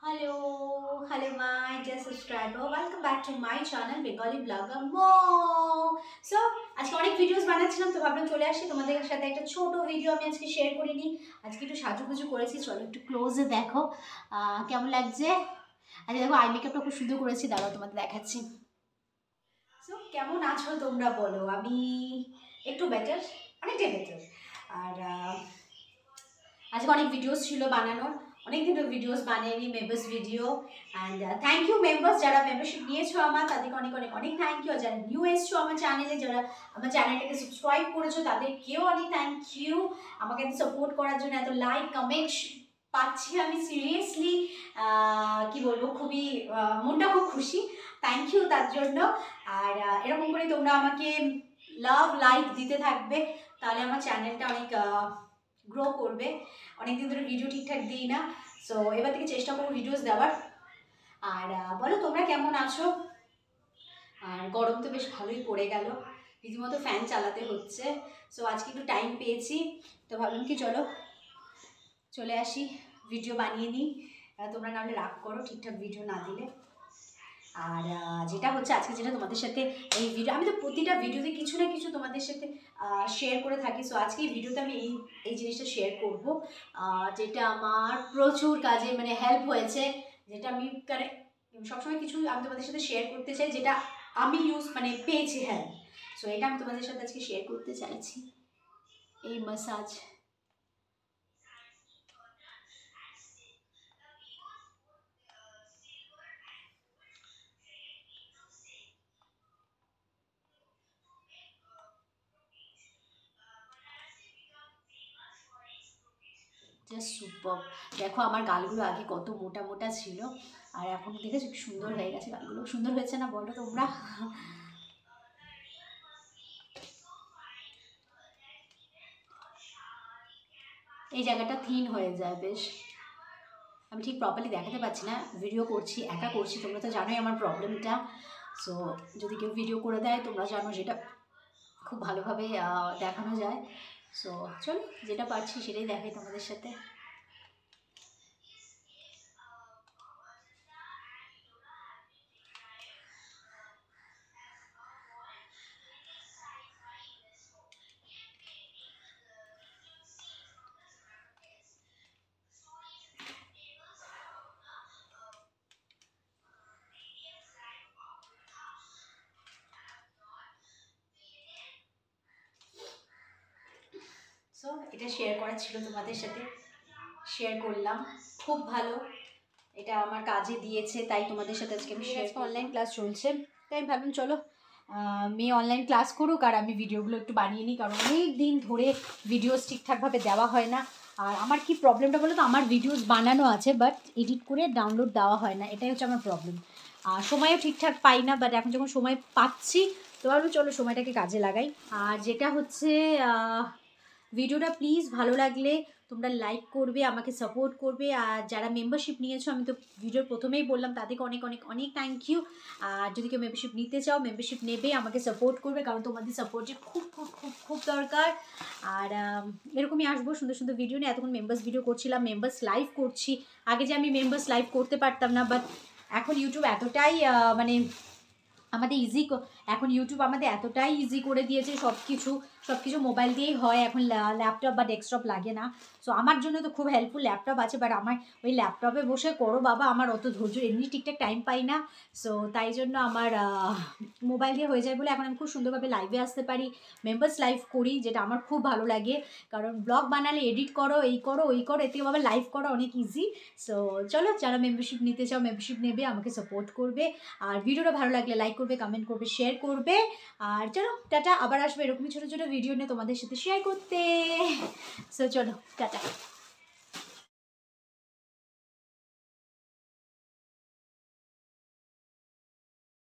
Hello my dear subscriber, welcome back to my channel Bengali Blogger Mo. So আজকে অনেক videos বানাচ্ছিলাম তো ভাবলাম চলে আসি তোমাদের সাথে একটা ছোট ভিডিও আমি আজকে শেয়ার করে নিই। আজকে একটু সাজুগুজু করেছি, চলো একটু ক্লোজে দেখো কেমন লাগছে। আজকে দেখো আই মেকআপটা খুব সুন্দর করেছি, দাঁড়াও তোমাদের দেখাচ্ছি। সো কেমন আছো তোমরা বলো? আমি একটু বেটার, অনেকটাই বেটার। আর আজকে অনেক ভিডিওস ছিল বানানোর, অনেক দিন ভিডিওস বানিয়ে members video. And thank you members, যারা মেম্বারশিপ নিয়েছো আমার তাদেরকে অনেক অনেক অনেক থ্যাংক ইউ। আর যারা নিউ এসছো আমার চ্যানেলে, যারা আমার চ্যানেলটাকে সাবস্ক্রাইব করেছো তাদেরকেও অনেক থ্যাংক ইউ আমাকে এত সাপোর্ট করার জন্য। এত লাইক কমেন্ট পাচ্ছি আমি, সিরিয়াসলি কি বলবো, খুবই মনটা খুব খুশি। থ্যাংক ইউ তার জন্য। আর এরকম করে তোমরা আমাকে লাভ লাইক দিতে থাকবে, তাহলে আমার চ্যানেলটা অনেক গ্রো করবে। অনেকদিন ধরে ভিডিও ঠিকঠাক দিই না, সো এবার থেকে চেষ্টা করবো ভিডিওস দেওয়ার। আর বলো তোমরা কেমন আছো? আর গরম তো বেশ ভালোই পড়ে গেল, রীতিমতো ফ্যান চালাতে হচ্ছে। সো আজকে একটু টাইম পেয়েছি, তো ভাবলাম কি চলো চলে আসি, ভিডিও বানিয়ে নিই। তোমরা নাহলে রাগ করো ঠিকঠাক ভিডিও না দিলে। আর যেটা হচ্ছে আজকে, যেটা তোমাদের সাথে এই ভিডিও, আমি তো প্রতিটা ভিডিওতে কিছু না কিছু তোমাদের সাথে শেয়ার করে থাকি। সো আজকে এই ভিডিওতে আমি এই জিনিসটা শেয়ার করব, যেটা আমার প্রচুর কাজে মানে হেল্প হয়েছে, যেটা আমি সবসময় কিছু আমি তোমাদের সাথে শেয়ার করতে চাই, যেটা আমি মানে পেয়েছি হেল্প। সো এটা আমি তোমাদের সাথে আজকে শেয়ার করতে চাইছি, এই ম্যাসাজ। Just super. দেখো আমার গালগুলো আগে কত মোটা মোটা ছিল, আর এখন দেখেছো কি সুন্দর হয়ে গেছে গালগুলো। সুন্দর হয়েছে না বলো তোমরা? এই জায়গাটা থিন হয়ে যায় বেশ। আমি ঠিক প্রপারলি দেখাতে পারছি না, ভিডিও করছি, একা করছি, তোমরা তো জানোই আমার প্রবলেমটা। সো যদি কেউ ভিডিও করে দেয় তোমরা জানো যেটা খুব ভালোভাবে দেখানো যায়। সো চলো যেটা পারছি সেটাই দেখাই তোমাদের সাথে। সো এটা শেয়ার করা ছিল তোমাদের সাথে, শেয়ার করলাম। খুব ভালো, এটা আমার কাজে দিয়েছে, তাই তোমাদের সাথে আজকে আমি শেয়ার। অনলাইন ক্লাস চলছে, তাই আমি ভাবলাম চলো মেয়ে অনলাইন ক্লাস করুক আর আমি ভিডিওগুলো একটু বানিয়ে নিই, কারণ অনেক দিন ধরে ভিডিওস ঠিকঠাকভাবে দেওয়া হয় না। আর আমার কি প্রবলেমটা বলো তো, আমার ভিডিওস বানানো আছে বাট এডিট করে ডাউনলোড দেওয়া হয় না, এটাই হচ্ছে আমার প্রবলেম। আর সময়ও ঠিকঠাক পাই না, বাট এখন যখন সময় পাচ্ছি তো ভাবলাম চলো সময়টাকে কাজে লাগাই। আর যেটা হচ্ছে ভিডিওটা প্লিজ ভালো লাগলে তোমরা লাইক করবে, আমাকে সাপোর্ট করবে। আর যারা মেম্বারশিপ নিয়েছো, আমি তো ভিডিওর প্রথমেই বললাম তাদেরকে অনেক অনেক অনেক থ্যাংক ইউ। আর যদি কেউ মেম্বারশিপ নিতে চাও, মেম্বারশিপ নেবে, আমাকে সাপোর্ট করবে, কারণ তোমাদের সাপোর্টের খুব খুব খুব খুব দরকার। আর এরকমই আসবো সুন্দর সুন্দর ভিডিও নিয়ে। এতক্ষণ মেম্বার্স ভিডিও করছিলাম, মেম্বার্স লাইভ করছি। আগে যে আমি মেম্বার্স লাইভ করতে পারতাম না, বাট এখন ইউটিউব এতটাই মানে আমাদের এখন ইউটিউব আমাদের এতটাই ইজি করে দিয়েছে, সব কিছু মোবাইল দিয়েই হয় এখন, ল্যাপটপ বা ডেস্কটপ লাগে না। সো আমার জন্য তো খুব হেল্পফুল ল্যাপটপ আছে, বাট আমার ওই ল্যাপটপে বসে করো বাবা, আমার অত ধৈর্য এমনি ঠিকঠাক টাইম পাই না। সো তাই জন্য আমার মোবাইল দিয়ে হয়ে যায় বলে এখন আমি খুব সুন্দরভাবে লাইভে আসতে পারি, মেম্বার্স লাইভ করি, যেটা আমার খুব ভালো লাগে। কারণ ব্লগ বানালে এডিট করো, এই করো ওই করো, এর থেকে বাবা লাইভ করা অনেক ইজি। সো চলো যারা মেম্বারশিপ নিতে চাও মেম্বারশিপ নেবে, আমাকে সাপোর্ট করবে। আর ভিডিওটা ভালো লাগলে লাইক করবে, কমেন্ট করবে, শেয়ার করবে। আর চলো টাটা, আবার আসবে এরকমই ছোটো ছোটো ভিডিও নিয়ে তোমাদের সাথে শেয়ার করতে। সো চলো টাটা।